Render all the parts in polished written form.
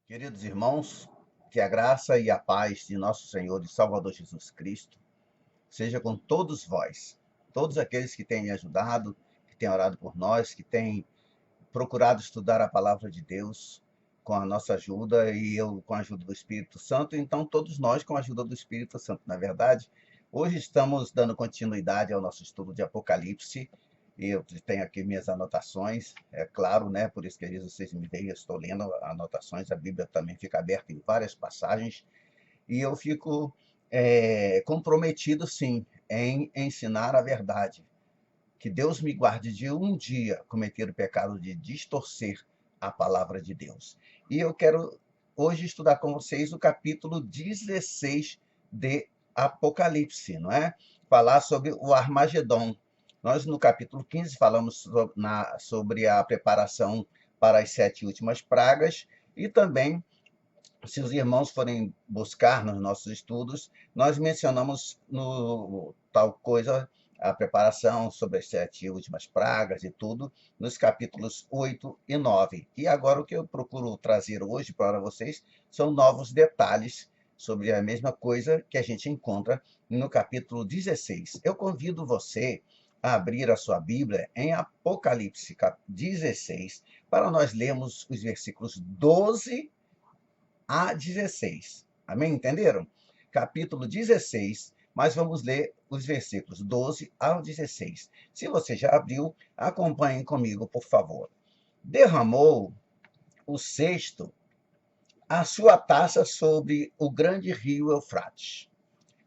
Queridos irmãos, que a graça e a paz de nosso Senhor e Salvador Jesus Cristo seja com todos vós, todos aqueles que têm me ajudado, que têm orado por nós, que têm procurado estudar a palavra de Deus com a nossa ajuda e eu com a ajuda do Espírito Santo, então todos nós com a ajuda do Espírito Santo. Na verdade, hoje estamos dando continuidade ao nosso estudo de Apocalipse e eu tenho aqui minhas anotações, é claro, né? Por isso que às vezes vocês me veem, eu estou lendo anotações, a Bíblia também fica aberta em várias passagens e eu fico comprometido, sim, em ensinar a verdade. Que Deus me guarde de um dia cometer o pecado de distorcer a palavra de Deus. E eu quero hoje estudar com vocês o capítulo 16 de Apocalipse, não é? Falar sobre o Armagedon. Nós, no capítulo 15, falamos sobre a preparação para as 7 últimas pragas e também, se os irmãos forem buscar nos nossos estudos, nós mencionamos no tal coisa, a preparação sobre as 7 últimas pragas e tudo, nos capítulos 8 e 9. E agora o que eu procuro trazer hoje para vocês são novos detalhes sobre a mesma coisa que a gente encontra no capítulo 16. Eu convido você a abrir a sua Bíblia em Apocalipse 16, para nós lermos os versículos 12 a 16. Amém? Entenderam? Capítulo 16, mas vamos ler os versículos 12 ao 16. Se você já abriu, acompanhem comigo, por favor. Derramou o sexto a sua taça sobre o grande rio Eufrates,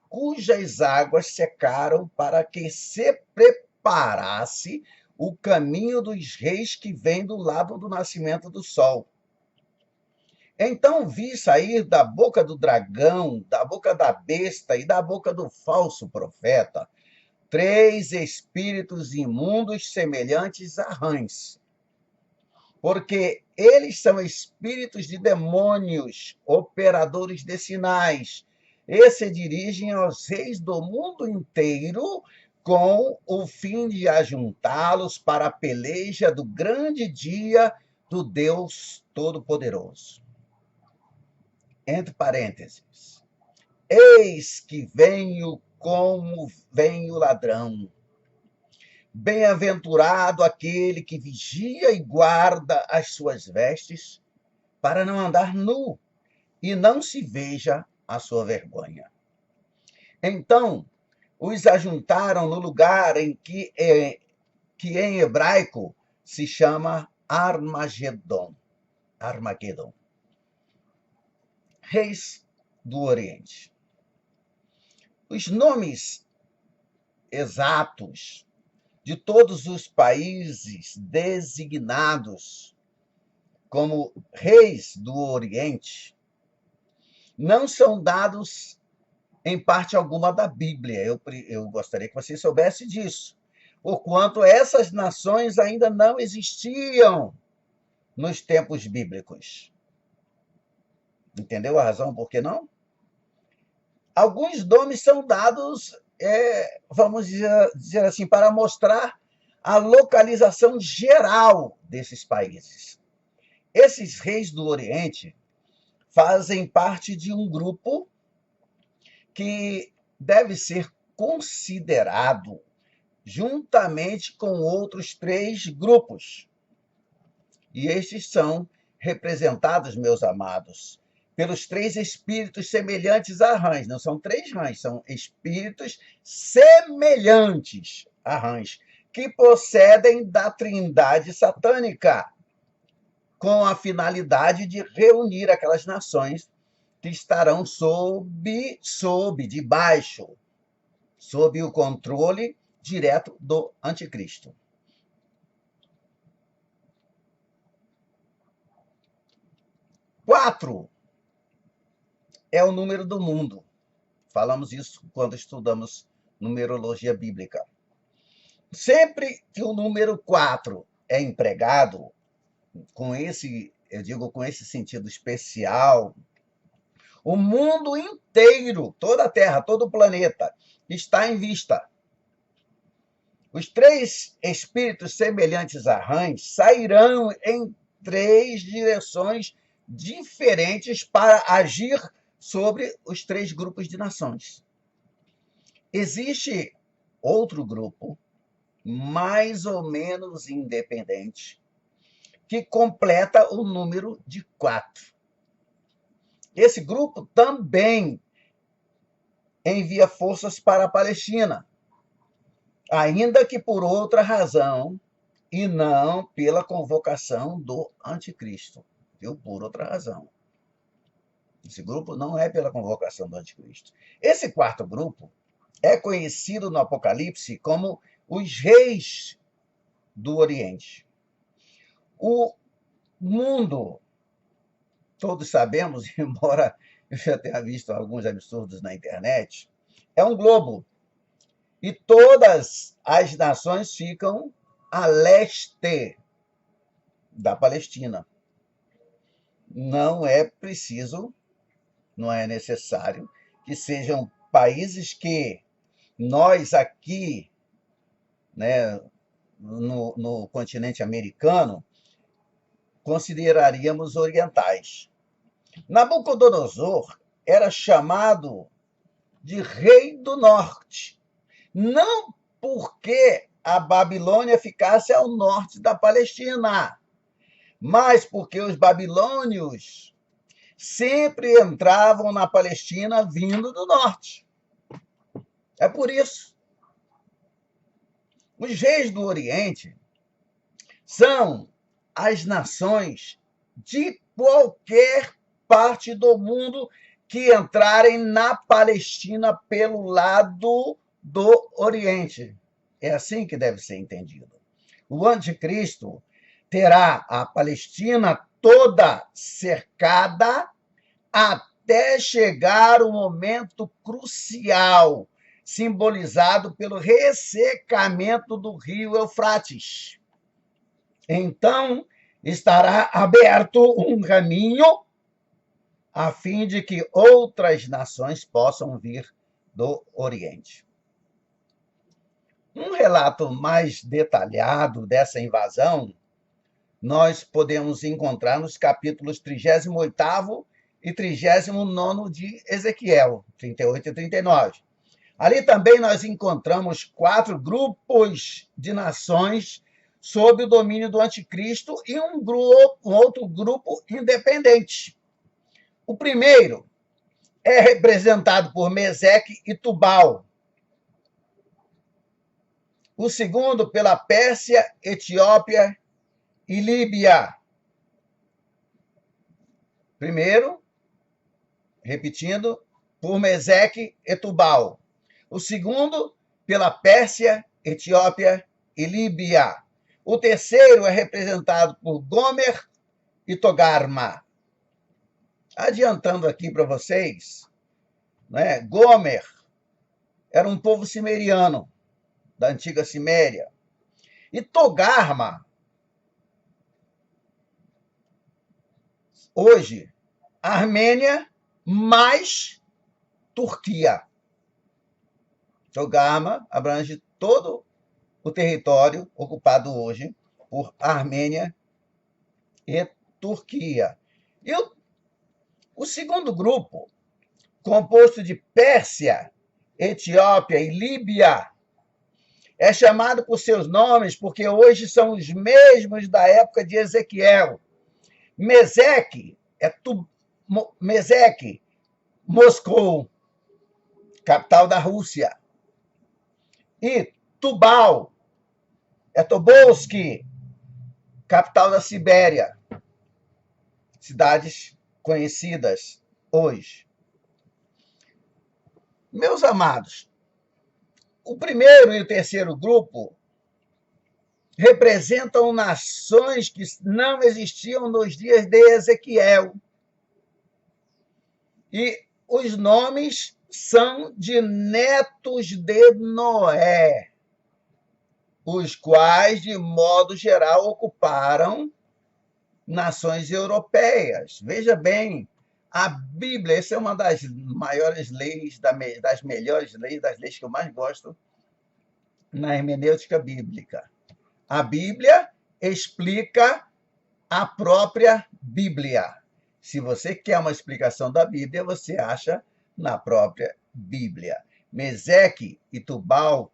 cujas águas secaram para que se preparasse o caminho dos reis que vem do lado do nascimento do sol. Então vi sair da boca do dragão, da boca da besta e da boca do falso profeta 3 espíritos imundos semelhantes a rãs, porque eles são espíritos de demônios, operadores de sinais, e se dirigem aos reis do mundo inteiro com o fim de ajuntá-los para a peleja do grande dia do Deus Todo-Poderoso. Entre parênteses, eis que venho como vem o ladrão. Bem-aventurado aquele que vigia e guarda as suas vestes, para não andar nu e não se veja a sua vergonha. Então os ajuntaram no lugar que em hebraico se chama Armagedon. Armagedon. Reis do Oriente. Os nomes exatos de todos os países designados como reis do Oriente não são dados em parte alguma da Bíblia. Eu gostaria que você soubesse disso, porquanto essas nações ainda não existiam nos tempos bíblicos. Entendeu a razão por que não? Alguns nomes são dados, vamos dizer assim, para mostrar a localização geral desses países. Esses reis do Oriente fazem parte de um grupo que deve ser considerado juntamente com outros 3 grupos. E estes são representados, meus amados, pelos 3 espíritos semelhantes a rãs. Não são 3 rãs, são espíritos semelhantes a rãs, que procedem da trindade satânica, com a finalidade de reunir aquelas nações que estarão debaixo, sob o controle direto do anticristo. 4 é o número do mundo. Falamos isso quando estudamos numerologia bíblica. Sempre que o número 4 é empregado, com esse sentido especial, o mundo inteiro, toda a Terra, todo o planeta, está em vista. Os 3 espíritos semelhantes a rãs sairão em 3 direções diferentes para agir sobre os três grupos de nações. Existe outro grupo, mais ou menos independente, que completa o número de 4. Esse grupo também envia forças para a Palestina, ainda que por outra razão e não pela convocação do anticristo, viu? Por outra razão. Esse grupo não é pela convocação do anticristo. Esse quarto grupo é conhecido no Apocalipse como os reis do Oriente. O mundo, todos sabemos, embora eu já tenha visto alguns absurdos na internet, é um globo. E todas as nações ficam a leste da Palestina. Não é preciso, não é necessário que sejam países que nós aqui, né, no continente americano, consideraríamos orientais. Nabucodonosor era chamado de rei do norte, não porque a Babilônia ficasse ao norte da Palestina, mas porque os babilônios sempre entravam na Palestina vindo do norte. É por isso. Os reis do Oriente são as nações de qualquer parte do mundo que entrarem na Palestina pelo lado do Oriente. É assim que deve ser entendido. O anticristo terá a Palestina toda cercada até chegar o momento crucial, simbolizado pelo ressecamento do rio Eufrates. Então, estará aberto um caminho a fim de que outras nações possam vir do Oriente. Um relato mais detalhado dessa invasão nós podemos encontrar nos capítulos 38º e 39º de Ezequiel, 38 e 39. Ali também nós encontramos 4 grupos de nações sob o domínio do anticristo e um outro grupo independente. O primeiro é representado por Meseque e Tubal. O segundo pela Pérsia, Etiópia e Líbia. Primeiro, repetindo, por Meseque e Tubal. O segundo, pela Pérsia, Etiópia e Líbia. O terceiro é representado por Gomer e Togarma. Adiantando aqui para vocês, né, Gomer era um povo cimeriano, da antiga Ciméria. E Togarma, hoje, Armênia mais Turquia. Togarma abrange todo o território ocupado hoje por Armênia e Turquia. E o segundo grupo, composto de Pérsia, Etiópia e Líbia, é chamado por seus nomes porque hoje são os mesmos da época de Ezequiel. Meseque Meseque, Moscou, capital da Rússia. E Tubal é Tobolsk, capital da Sibéria. Cidades conhecidas hoje. Meus amados, o primeiro e o terceiro grupo representam nações que não existiam nos dias de Ezequiel. E os nomes são de netos de Noé, os quais, de modo geral, ocuparam nações europeias. Veja bem, a Bíblia, essa é uma das maiores leis, das melhores leis, das leis que eu mais gosto na hermenêutica bíblica. A Bíblia explica a própria Bíblia. Se você quer uma explicação da Bíblia, você acha na própria Bíblia. Meseque e Tubal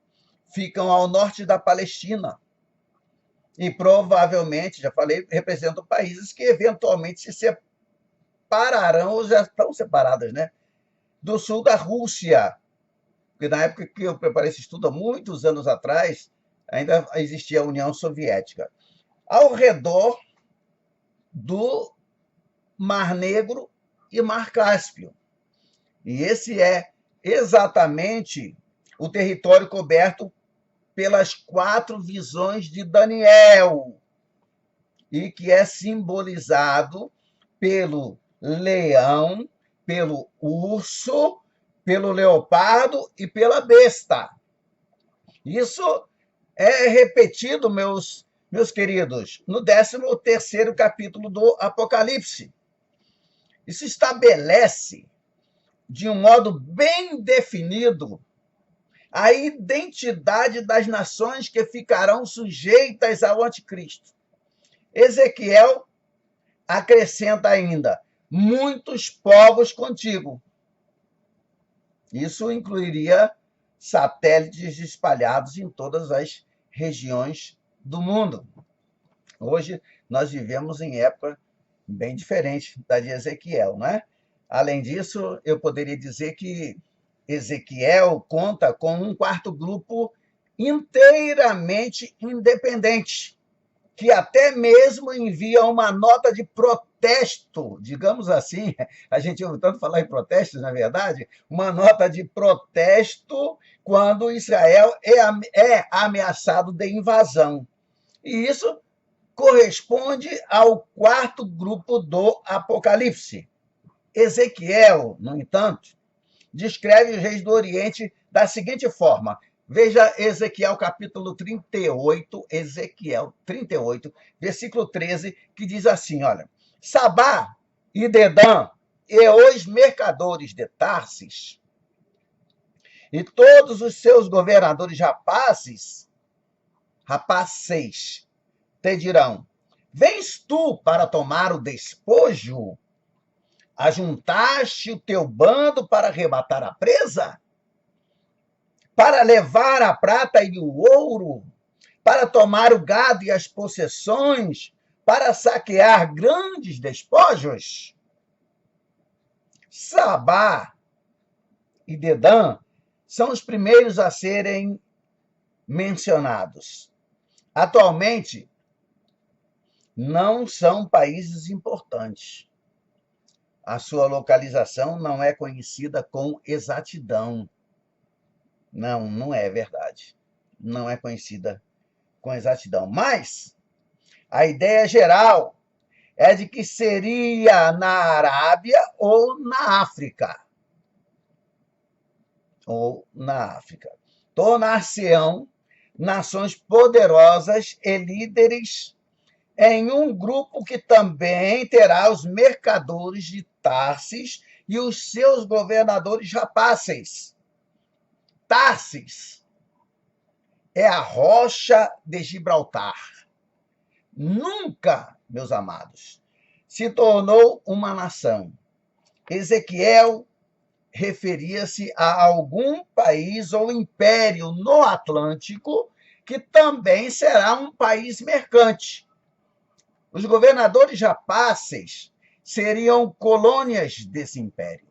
ficam ao norte da Palestina. E provavelmente, já falei, representam países que eventualmente se separarão, ou já estão separadas, né? Do sul da Rússia. Porque na época que eu preparei esse estudo, há muitos anos atrás, ainda existia a União Soviética. Ao redor do Mar Negro e Mar Cáspio. E esse é exatamente o território coberto pelas 4 visões de Daniel, e que é simbolizado pelo leão, pelo urso, pelo leopardo e pela besta. Isso é repetido, meus queridos, no 13º capítulo do Apocalipse. Isso estabelece, de um modo bem definido, a identidade das nações que ficarão sujeitas ao anticristo. Ezequiel acrescenta ainda: muitos povos contigo. Isso incluiria satélites espalhados em todas as regiões do mundo. Hoje, nós vivemos em época bem diferente da de Ezequiel, não é? Além disso, eu poderia dizer que Ezequiel conta com um 4º grupo inteiramente independente, que até mesmo envia uma nota de protesto, digamos assim, a gente ouve tanto falar em protestos, na verdade, uma nota de protesto quando Israel é ameaçado de invasão. E isso corresponde ao 4º grupo do Apocalipse. Ezequiel, no entanto, descreve os reis do Oriente da seguinte forma. Veja Ezequiel capítulo 38, Ezequiel 38, versículo 13, que diz assim, olha: Sabá e Dedã e os mercadores de Tarsis e todos os seus governadores rapazes te dirão: vens tu para tomar o despojo? Ajuntaste o teu bando para arrebatar a presa? Para levar a prata e o ouro? Para tomar o gado e as possessões? Para saquear grandes despojos? Sabá e Dedã são os primeiros a serem mencionados. Atualmente, não são países importantes. A sua localização não é conhecida com exatidão. Não é verdade. Não é conhecida com exatidão. Mas a ideia geral é de que seria na Arábia ou na África. Tornar-se-ão nações poderosas e líderes em um grupo que também terá os mercadores de Tarsis e os seus governadores rapazes. Tarsis é a rocha de Gibraltar. Nunca, meus amados, se tornou uma nação. Ezequiel referia-se a algum país ou império no Atlântico que também será um país mercante. Os governadores rapazes seriam colônias desse império.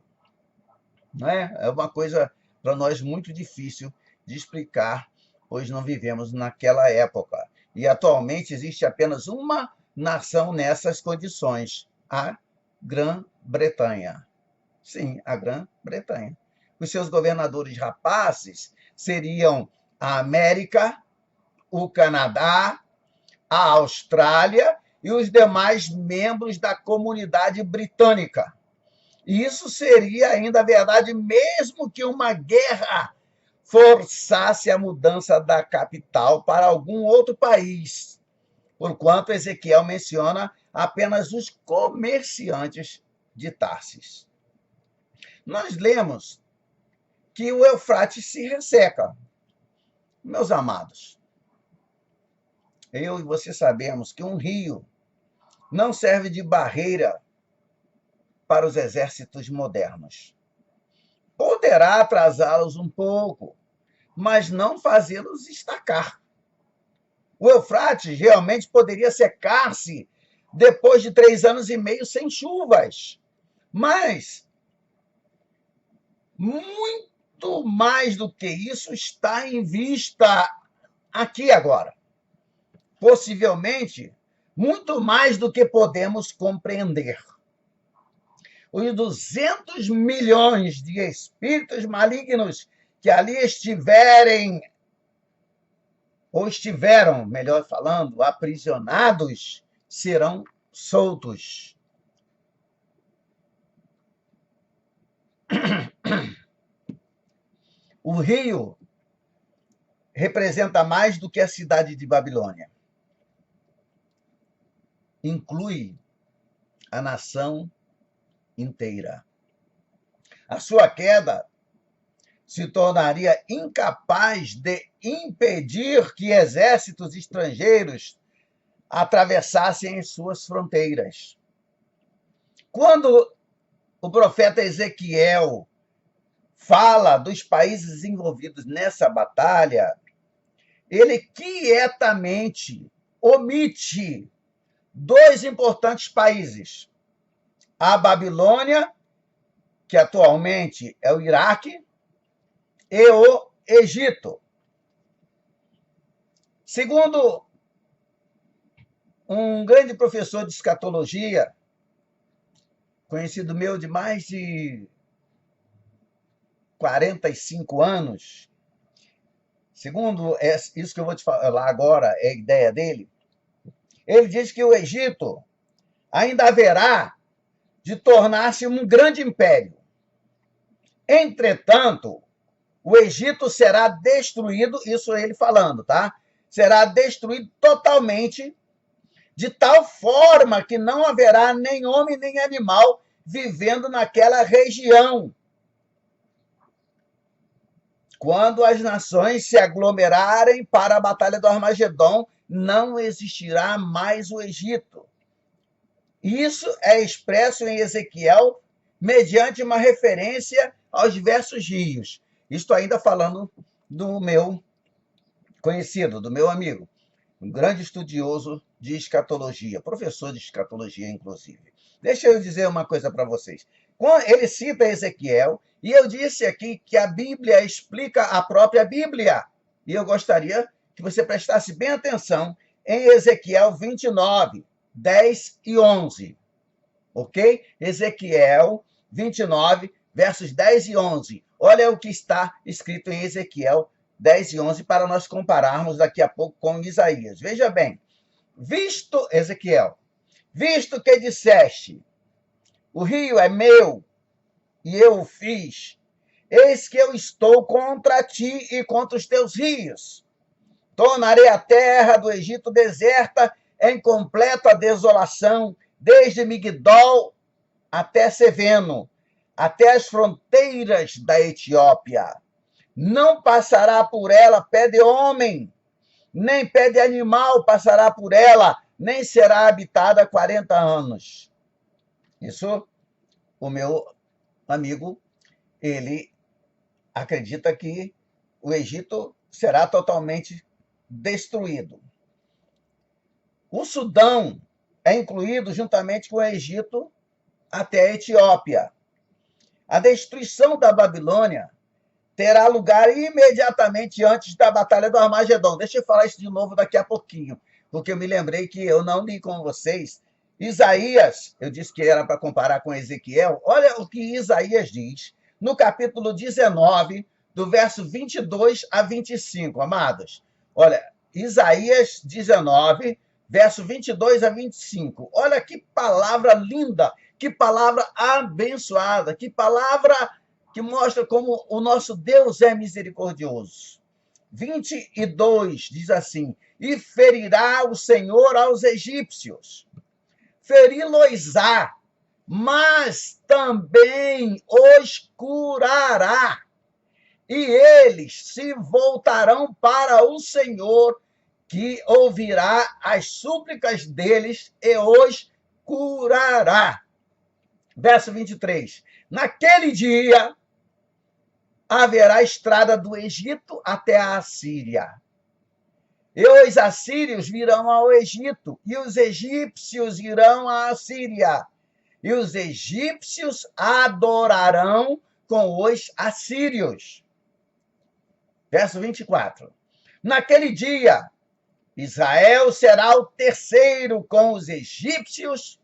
Não é? É uma coisa para nós muito difícil de explicar, pois não vivemos naquela época. E atualmente existe apenas uma nação nessas condições, a Grã-Bretanha. Sim, a Grã-Bretanha. Os seus governadores rapazes seriam a América, o Canadá, a Austrália e os demais membros da comunidade britânica. Isso seria ainda verdade, mesmo que uma guerra forçasse a mudança da capital para algum outro país, porquanto Ezequiel menciona apenas os comerciantes de Tarsis. Nós lemos que o Eufrates se resseca. Meus amados, eu e você sabemos que um rio não serve de barreira para os exércitos modernos. Poderá atrasá-los um pouco, mas não fazê-los estacar. O Eufrates realmente poderia secar-se depois de 3 anos e meio sem chuvas. Mas, muito mais do que isso está em vista aqui agora. Possivelmente, muito mais do que podemos compreender. Os 200 milhões de espíritos malignos que ali estiverem, ou estiveram, melhor falando, aprisionados, serão soltos. O rio representa mais do que a cidade de Babilônia. Inclui a nação inteira. A sua queda se tornaria incapaz de impedir que exércitos estrangeiros atravessassem as suas fronteiras. Quando o profeta Ezequiel fala dos países envolvidos nessa batalha, ele quietamente omite 2 importantes países: a Babilônia, que atualmente é o Iraque, e o Egito. Segundo um grande professor de escatologia, conhecido meu de mais de 45 anos, segundo isso que eu vou te falar agora, é a ideia dele, ele diz que o Egito ainda haverá de tornar-se um grande império. Entretanto, o Egito será destruído, isso ele falando, tá? Será destruído totalmente, de tal forma que não haverá nem homem nem animal vivendo naquela região. Quando as nações se aglomerarem para a Batalha do Armagedom, não existirá mais o Egito. Isso é expresso em Ezequiel mediante uma referência aos diversos rios. Estou ainda falando do meu conhecido, do meu amigo, um grande estudioso de escatologia, professor de escatologia, inclusive. Deixa eu dizer uma coisa para vocês. Ele cita Ezequiel, e eu disse aqui que a Bíblia explica a própria Bíblia. E eu gostaria que você prestasse bem atenção em Ezequiel 29, 10 e 11. Ok? Ezequiel 29, versos 10 e 11. Olha o que está escrito em Ezequiel 10 e 11 para nós compararmos daqui a pouco com Isaías. Veja bem. Ezequiel, visto que disseste, o rio é meu e eu o fiz, eis que eu estou contra ti e contra os teus rios. Tornarei a terra do Egito deserta em completa desolação, desde Migdol até Seveno, até as fronteiras da Etiópia. Não passará por ela pé de homem, nem pé de animal passará por ela, nem será habitada 40 anos. Isso, o meu amigo, ele acredita que o Egito será totalmente destruído. O Sudão é incluído juntamente com o Egito até a Etiópia. A destruição da Babilônia terá lugar imediatamente antes da Batalha do Armagedom. Deixa eu falar isso de novo daqui a pouquinho, porque eu me lembrei que eu não li com vocês. Isaías, eu disse que era para comparar com Ezequiel. Olha o que Isaías diz no capítulo 19, do verso 22 a 25, amados. Olha, Isaías 19, verso 22 a 25. Olha que palavra linda, que palavra abençoada, que palavra que mostra como o nosso Deus é misericordioso. 22 diz assim: e ferirá o Senhor aos egípcios, feri-los-á, mas também os curará, e eles se voltarão para o Senhor, que ouvirá as súplicas deles e os curará. Verso 23. Naquele dia haverá estrada do Egito até a Assíria. E os assírios virão ao Egito, e os egípcios irão à Assíria. E os egípcios adorarão com os assírios. Verso 24. Naquele dia, Israel será o terceiro com os egípcios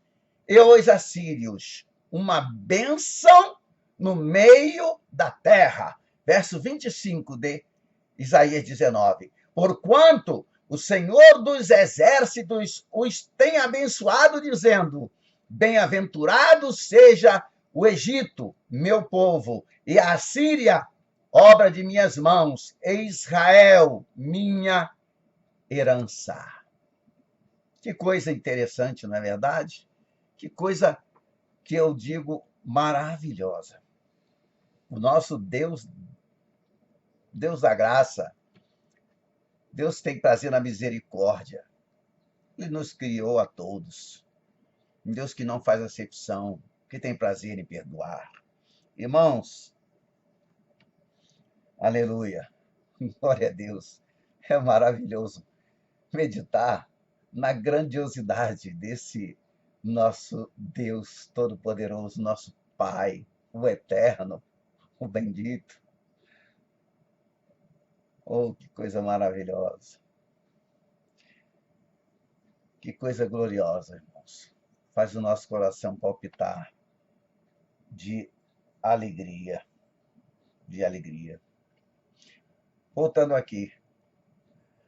e os assírios. Uma bênção no meio da terra. Verso 25 de Isaías 19. Porquanto o Senhor dos exércitos os tem abençoado, dizendo: bem-aventurado seja o Egito, meu povo, e a Assíria, obra de minhas mãos, e Israel, minha herança. Que coisa interessante, não é verdade? Que coisa que eu digo maravilhosa. O nosso Deus, Deus da graça, Deus tem prazer na misericórdia. Ele nos criou a todos. Um Deus que não faz acepção, que tem prazer em perdoar. Irmãos, aleluia, glória a Deus. É maravilhoso meditar na grandiosidade desse nosso Deus Todo-Poderoso, nosso Pai, o Eterno, o Bendito. Oh, que coisa maravilhosa. Que coisa gloriosa, irmãos. Faz o nosso coração palpitar de alegria. De alegria. Voltando aqui.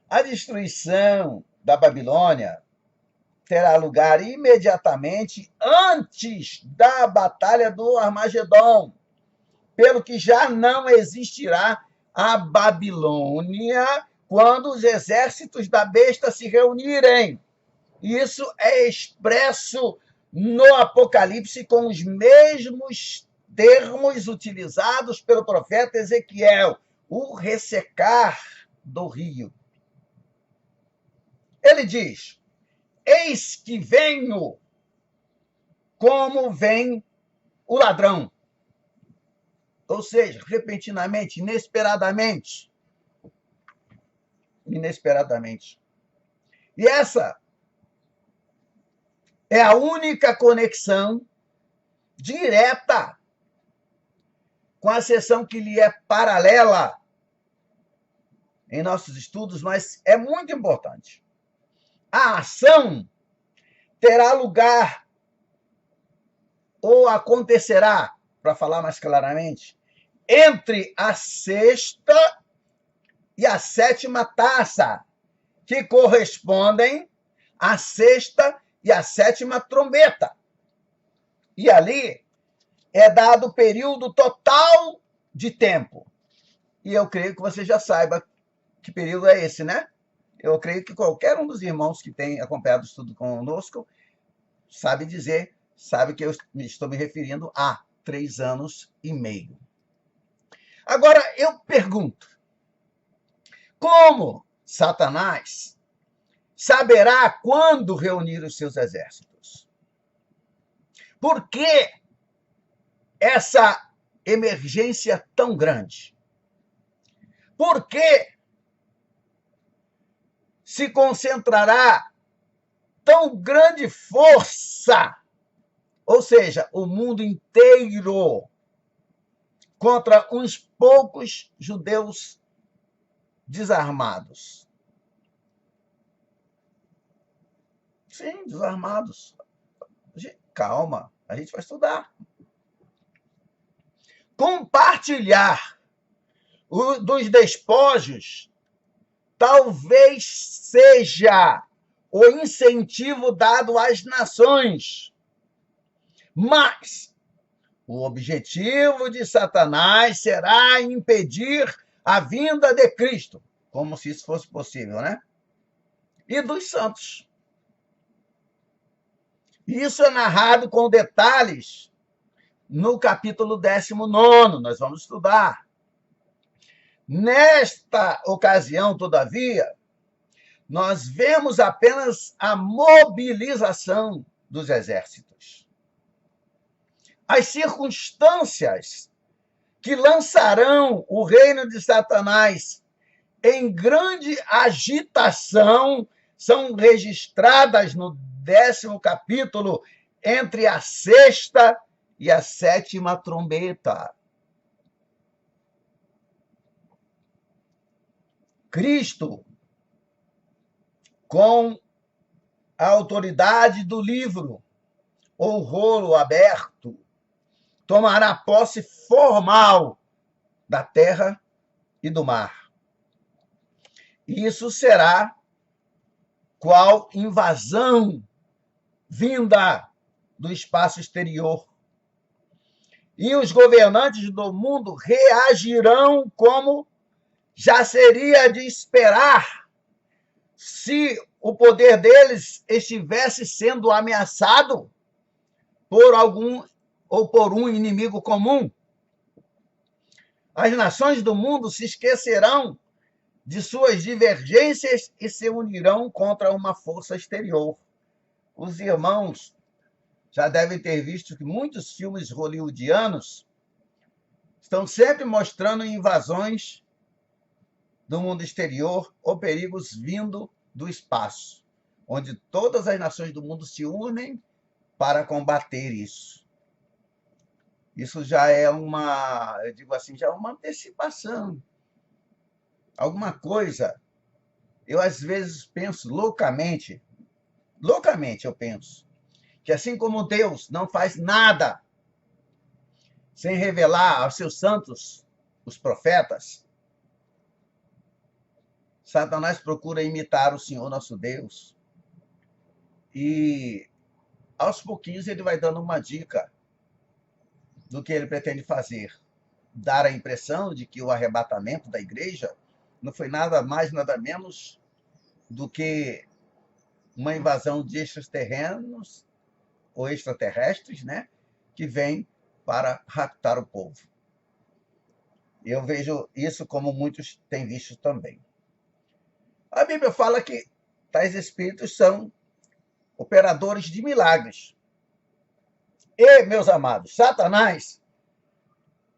A destruição da Babilônia terá lugar imediatamente antes da batalha do Armagedon, pelo que já não existirá a Babilônia quando os exércitos da besta se reunirem. Isso é expresso no Apocalipse com os mesmos termos utilizados pelo profeta Ezequiel, o ressecar do rio. Ele diz: eis que venho como vem o ladrão. Ou seja, repentinamente, inesperadamente. Inesperadamente. E essa é a única conexão direta com a seção que lhe é paralela em nossos estudos, mas é muito importante. A ação terá lugar ou acontecerá, para falar mais claramente, entre a sexta e a sétima taça, que correspondem à sexta e à sétima trombeta. E ali é dado o período total de tempo. E eu creio que você já saiba que período é esse, né? Eu creio que qualquer um dos irmãos que tem acompanhado o estudo conosco sabe dizer, sabe que eu estou me referindo a 3 anos e meio. Agora, eu pergunto, como Satanás saberá quando reunir os seus exércitos? Por que essa emergência tão grande? Por que se concentrará tão grande força, ou seja, o mundo inteiro, contra uns poucos judeus desarmados? Sim, desarmados. Calma, a gente vai estudar. Compartilhar dos despojos talvez seja o incentivo dado às nações. Mas o objetivo de Satanás será impedir a vinda de Cristo, como se isso fosse possível, né? E dos santos. Isso é narrado com detalhes no capítulo 19, nós vamos estudar. Nesta ocasião, todavia, nós vemos apenas a mobilização dos exércitos. as circunstâncias que lançarão o reino de Satanás em grande agitação são registradas no 10º capítulo, entre a 6ª e a 7ª trombeta. Cristo, com a autoridade do livro, ou rolo aberto, tomará posse formal da terra e do mar. Isso será qual invasão vinda do espaço exterior. E os governantes do mundo reagirão como já seria de esperar se o poder deles estivesse sendo ameaçado por algum ou por um inimigo comum. As nações do mundo se esquecerão de suas divergências e se unirão contra uma força exterior. Os irmãos já devem ter visto que muitos filmes hollywoodianos estão sempre mostrando invasões do mundo exterior ou perigos vindo do espaço, onde todas as nações do mundo se unem para combater isso. Isso já é eu digo assim, já é uma antecipação. Alguma coisa, eu às vezes penso loucamente eu penso, que assim como Deus não faz nada sem revelar aos seus santos, os profetas, Satanás procura imitar o Senhor nosso Deus e aos pouquinhos ele vai dando uma dica do que ele pretende fazer. Dar a impressão de que o arrebatamento da igreja não foi nada mais, nada menos do que uma invasão de extraterrenos ou extraterrestres, né, que vem para raptar o povo. Eu vejo isso como muitos têm visto também. A Bíblia fala que tais espíritos são operadores de milagres. E, meus amados, Satanás,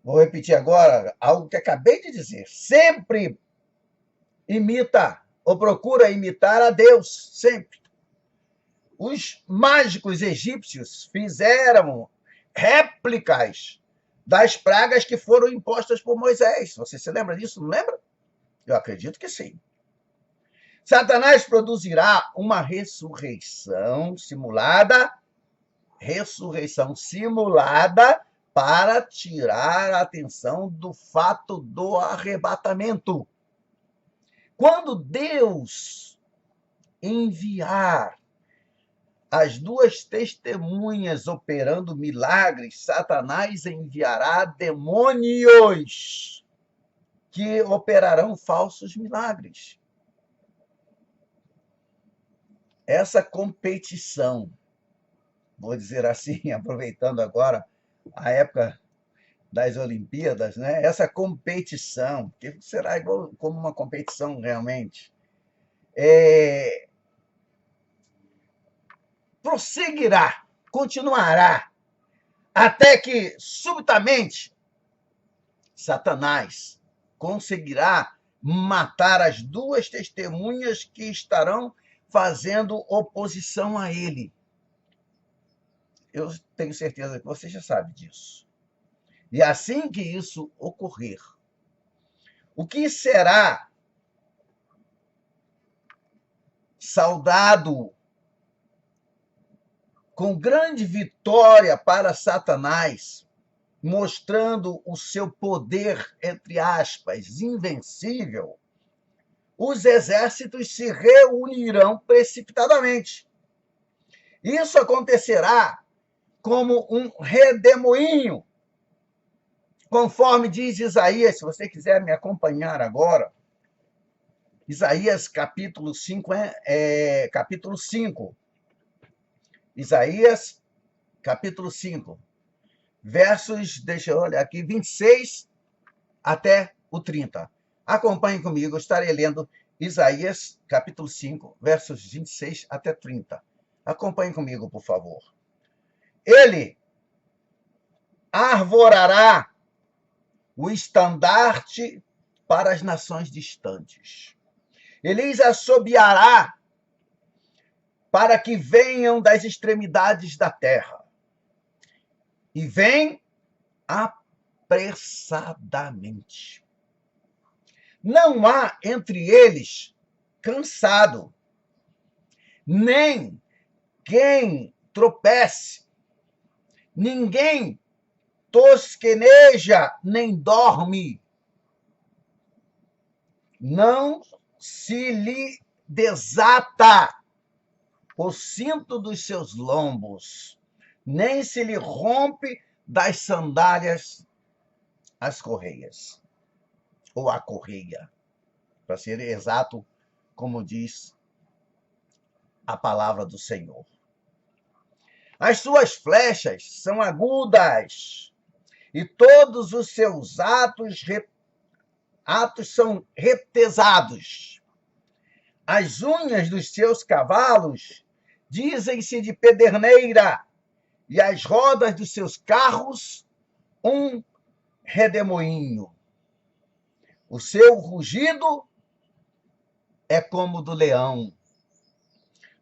vou repetir agora algo que acabei de dizer, sempre imita ou procura imitar a Deus, sempre. Os mágicos egípcios fizeram réplicas das pragas que foram impostas por Moisés. Você se lembra disso? Não lembra? Eu acredito que sim. Satanás produzirá uma ressurreição simulada para tirar a atenção do fato do arrebatamento. Quando Deus enviar as duas testemunhas operando milagres, Satanás enviará demônios que operarão falsos milagres. Essa competição, vou dizer assim, aproveitando agora a época das Olimpíadas, né? Essa competição, que será igual como uma competição realmente, prosseguirá, continuará, até que, subitamente, Satanás conseguirá matar as duas testemunhas que estarão fazendo oposição a ele. Eu tenho certeza que você já sabe disso. E assim que isso ocorrer, o que será saudado com grande vitória para Satanás, mostrando o seu poder, entre aspas, invencível, os exércitos se reunirão precipitadamente. Isso acontecerá como um redemoinho, conforme diz Isaías, se você quiser me acompanhar agora, Isaías capítulo 5, capítulo 5. Isaías capítulo 5, versos, deixa eu olhar aqui, 26 até o 30. Acompanhe comigo, eu estarei lendo Isaías capítulo 5, versos 26 até 30. Acompanhe comigo, por favor. Ele arvorará o estandarte para as nações distantes. Ele lhes assobiará para que venham das extremidades da terra. E vem apressadamente. Não há entre eles cansado, nem quem tropece. Ninguém tosqueneja nem dorme. Não se lhe desata o cinto dos seus lombos, nem se lhe rompe das sandálias as correias, ou a correia, para ser exato, como diz a palavra do Senhor. As suas flechas são agudas, e todos os seus atos são retesados. As unhas dos seus cavalos dizem-se de pederneira, e as rodas dos seus carros um redemoinho. O seu rugido é como do leão.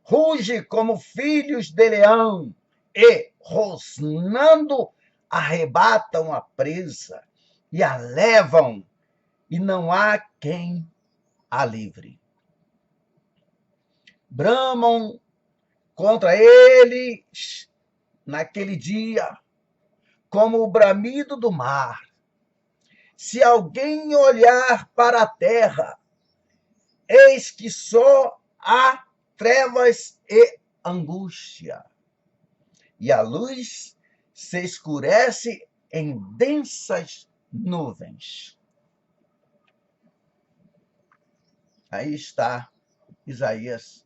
Ruge como filhos de leão, e, rosnando, arrebatam a presa e a levam, e não há quem a livre. Bramam contra eles naquele dia, como o bramido do mar. Se alguém olhar para a terra, eis que só há trevas e angústia, e a luz se escurece em densas nuvens. Aí está Isaías,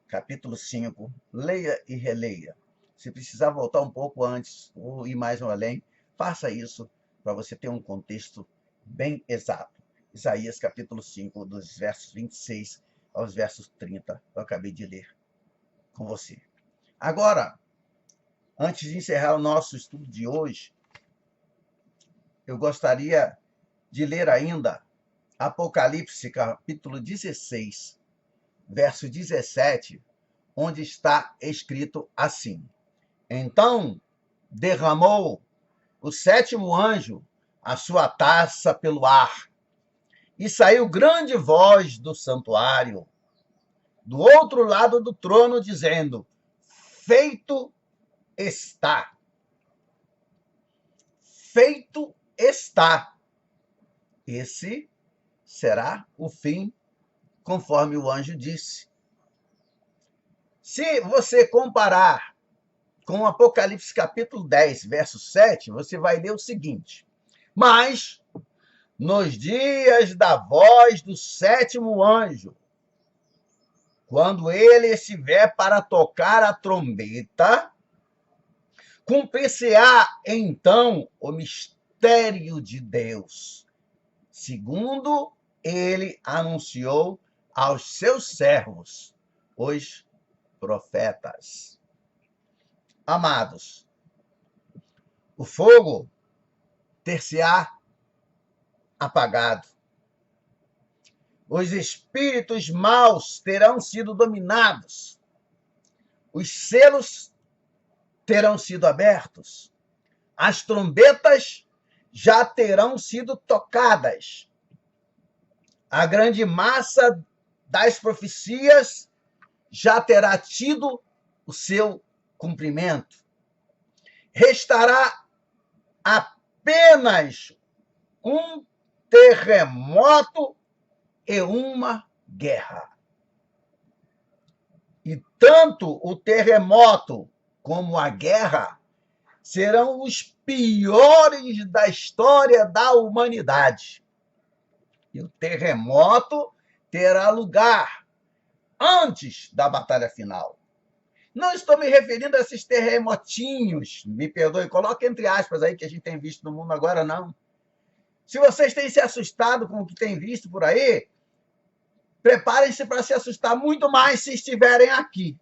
capítulo 5. Leia e releia. Se precisar voltar um pouco antes ou ir mais além, faça isso para você ter um contexto bem exato. Isaías, capítulo 5, dos versos 26 aos versos 30, eu acabei de ler com você. Agora, antes de encerrar o nosso estudo de hoje, eu gostaria de ler ainda Apocalipse, capítulo 16, verso 17, onde está escrito assim: Então derramou o sétimo anjo a sua taça pelo ar, e saiu grande voz do santuário, do outro lado do trono, dizendo: Feito está. Feito está. Esse será o fim, conforme o anjo disse. Se você comparar com o Apocalipse capítulo 10, verso 7, você vai ler o seguinte: Mas, nos dias da voz do sétimo anjo, quando ele estiver para tocar a trombeta, cumprir-se-á então o mistério de Deus, segundo ele anunciou aos seus servos, os profetas. Amados, o fogo ter-se-á apagado. Os espíritos maus terão sido dominados. Os selos terão sido abertos. As trombetas já terão sido tocadas. A grande massa das profecias já terá tido o seu cumprimento. Restará apenas um terremoto e uma guerra. E tanto o terremoto como a guerra serão os piores da história da humanidade. E o terremoto terá lugar antes da batalha final. Não estou me referindo a esses terremotinhos, me perdoe, coloque entre aspas aí que a gente tem visto no mundo agora, não. Se vocês têm se assustado com o que tem visto por aí, preparem-se para se assustar muito mais se estiverem aqui.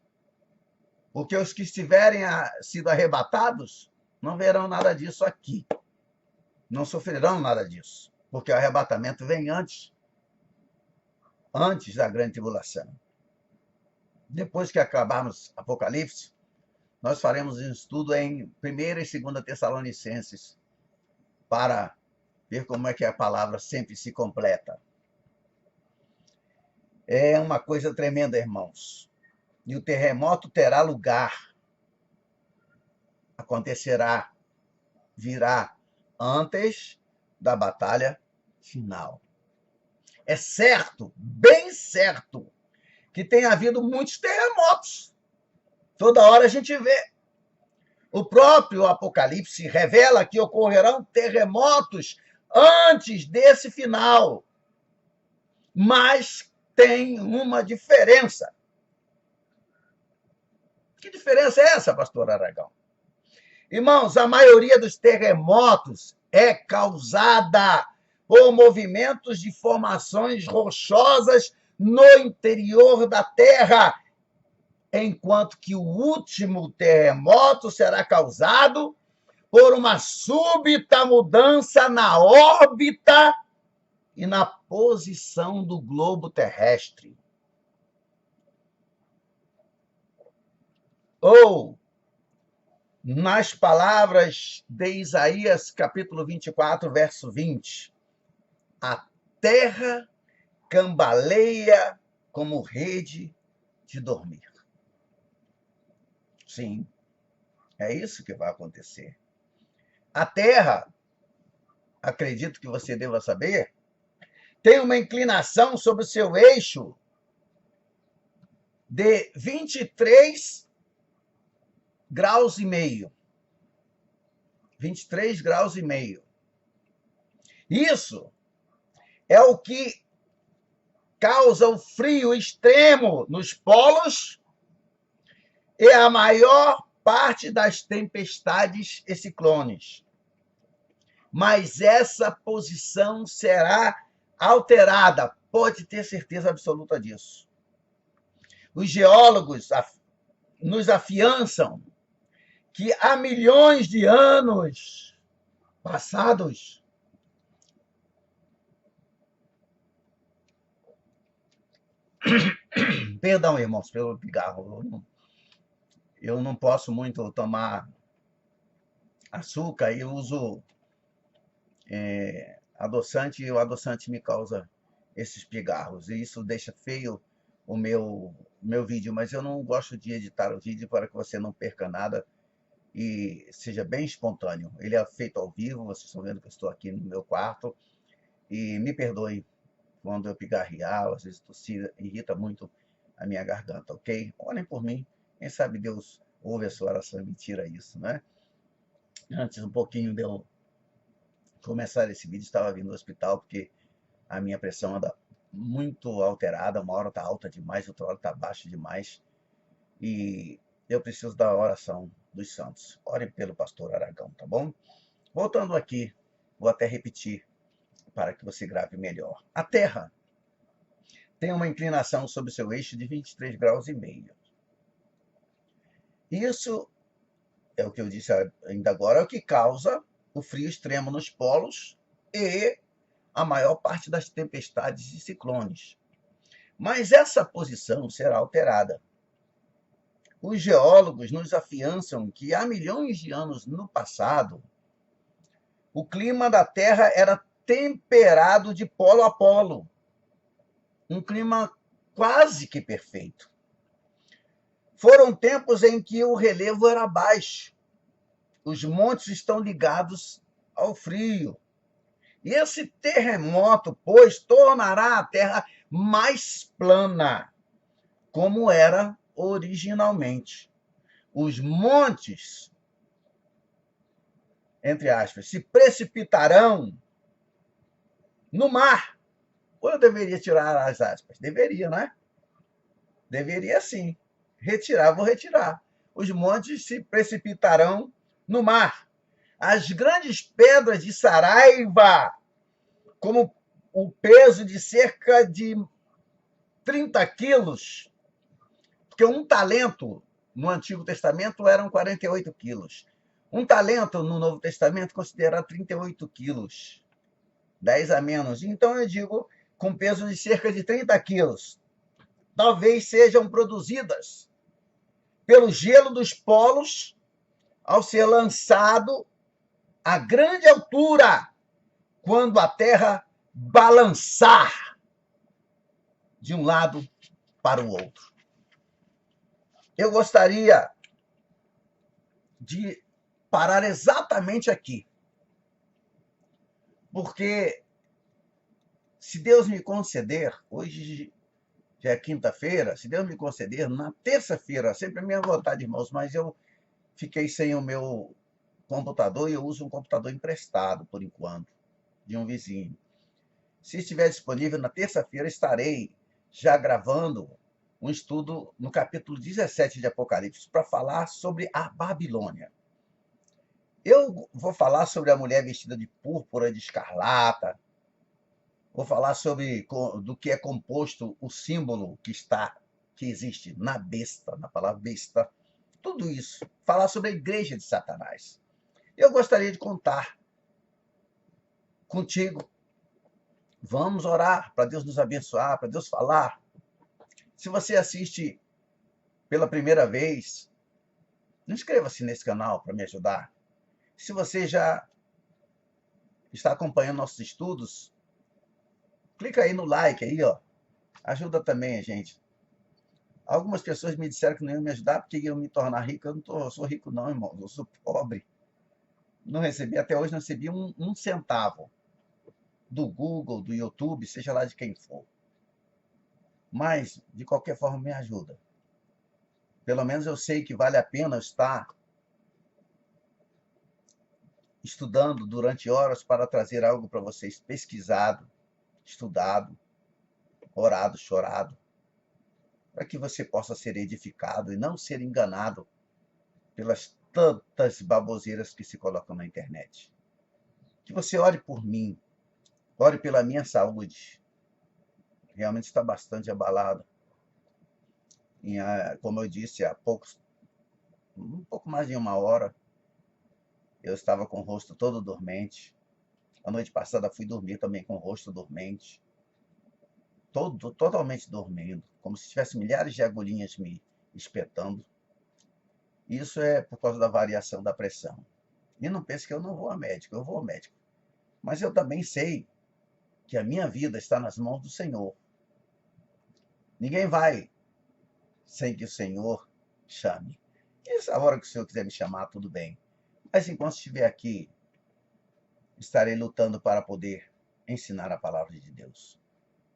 Porque os que estiverem sido arrebatados não verão nada disso aqui. Não sofrerão nada disso, porque o arrebatamento vem antes da grande tribulação. Depois que acabarmos Apocalipse, nós faremos um estudo em 1ª e 2ª Tessalonicenses, para ver como é que a palavra sempre se completa. É uma coisa tremenda, irmãos. E o terremoto terá lugar. Acontecerá, virá antes da batalha final. É certo, bem certo, que tem havido muitos terremotos. Toda hora a gente vê. O próprio Apocalipse revela que ocorrerão terremotos antes desse final. Mas tem uma diferença. Que diferença é essa, pastor Aragão? Irmãos, a maioria dos terremotos é causada por movimentos de formações rochosas no interior da Terra, enquanto que o último terremoto será causado por uma súbita mudança na órbita e na posição do globo terrestre. Ou, nas palavras de Isaías, capítulo 24, verso 20, a terra cambaleia como rede de dormir. Sim, é isso que vai acontecer. A terra, acredito que você deva saber, tem uma inclinação sobre o seu eixo de 23 graus e meio. 23 graus e meio. Isso é o que causa o frio extremo nos polos e a maior parte das tempestades e ciclones. Mas essa posição será alterada, pode ter certeza absoluta disso. Os geólogos nos afiançam que há milhões de anos passados, perdão, irmãos, pelo pigarro, eu não posso muito tomar açúcar, eu uso adoçante, e o adoçante me causa esses pigarros, e isso deixa feio o meu vídeo, mas eu não gosto de editar o vídeo para que você não perca nada e seja bem espontâneo. Ele é feito ao vivo, vocês estão vendo que eu estou aqui no meu quarto, e me perdoe quando eu pigarrear, às vezes tossir, irrita muito a minha garganta, ok? Orem por mim, quem sabe Deus ouve a sua oração e me tira isso, né? Antes um pouquinho de eu começar esse vídeo, estava vindo do hospital porque a minha pressão anda muito alterada, uma hora está alta demais, outra hora está baixa demais, e eu preciso da oração dos santos. Ore pelo pastor Aragão, tá bom? Voltando aqui, vou até repetir para que você grave melhor. A Terra tem uma inclinação sobre o seu eixo de 23 graus e meio. Isso é o que eu disse ainda agora, é o que causa o frio extremo nos polos e a maior parte das tempestades e ciclones. Mas essa posição será alterada. Os geólogos nos afiançam que há milhões de anos no passado, o clima da Terra era temperado de polo a polo. Um clima quase que perfeito. Foram tempos em que o relevo era baixo. Os montes estão ligados ao frio. E esse terremoto, pois, tornará a Terra mais plana, como era originalmente. Os montes, entre aspas, se precipitarão no mar. Ou eu deveria tirar as aspas? Deveria, né? Deveria sim. Vou retirar. Os montes se precipitarão no mar. As grandes pedras de Saraiva, como o peso de cerca de 30 quilos, porque um talento no Antigo Testamento eram 48 quilos. Um talento no Novo Testamento considera 38 quilos, 10 a menos. Então eu digo com peso de cerca de 30 quilos. Talvez sejam produzidas pelo gelo dos polos ao ser lançado a grande altura, quando a Terra balançar de um lado para o outro. Eu gostaria de parar exatamente aqui, porque se Deus me conceder, hoje já é quinta-feira, se Deus me conceder, na terça-feira, sempre a minha vontade, irmãos, mas eu fiquei sem o meu computador e eu uso um computador emprestado, por enquanto, de um vizinho. Se estiver disponível, na terça-feira estarei já gravando um estudo no capítulo 17 de Apocalipse para falar sobre a Babilônia. Eu vou falar sobre a mulher vestida de púrpura, de escarlata. Vou falar sobre do que é composto o símbolo que existe na besta, na palavra besta. Tudo isso. Falar sobre a igreja de Satanás. Eu gostaria de contar contigo. Vamos orar para Deus nos abençoar, para Deus falar. Se você assiste pela primeira vez, inscreva-se nesse canal para me ajudar. Se você já está acompanhando nossos estudos, clica aí no like aí, ó. Ajuda também a gente. Algumas pessoas me disseram que não iam me ajudar porque iam me tornar rico. Eu não sou rico não, irmão. Eu sou pobre. Não recebi, até hoje não recebi um centavo do Google, do YouTube, seja lá de quem for. Mas, de qualquer forma, me ajuda. Pelo menos eu sei que vale a pena estar estudando durante horas para trazer algo para vocês pesquisado, estudado, orado, chorado, para que você possa ser edificado e não ser enganado pelas tantas baboseiras que se colocam na internet. Que você ore por mim, ore pela minha saúde. Realmente está bastante abalado. E, como eu disse há um pouco mais de uma hora, eu estava com o rosto todo dormente. A noite passada fui dormir também com o rosto dormente. Totalmente dormindo, como se tivesse milhares de agulhinhas me espetando. Isso é por causa da variação da pressão. E não pense que eu não vou ao médico, eu vou ao médico. Mas eu também sei que a minha vida está nas mãos do Senhor. Ninguém vai sem que o Senhor chame. E a hora que o Senhor quiser me chamar, tudo bem. Mas enquanto estiver aqui, estarei lutando para poder ensinar a palavra de Deus,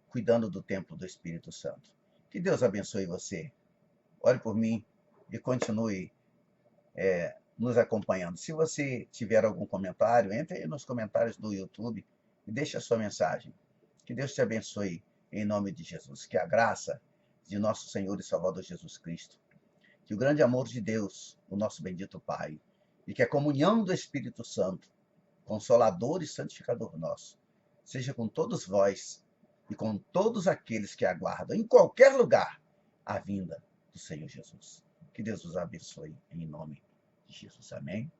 cuidando do templo do Espírito Santo. Que Deus abençoe você. Ore por mim e continue nos acompanhando. Se você tiver algum comentário, entre aí nos comentários do YouTube e deixe a sua mensagem. Que Deus te abençoe em nome de Jesus. Que a graça de nosso Senhor e Salvador Jesus Cristo, que o grande amor de Deus, o nosso bendito Pai, e que a comunhão do Espírito Santo, Consolador e Santificador nosso, seja com todos vós e com todos aqueles que aguardam em qualquer lugar a vinda do Senhor Jesus. Que Deus os abençoe em nome de Jesus. Amém.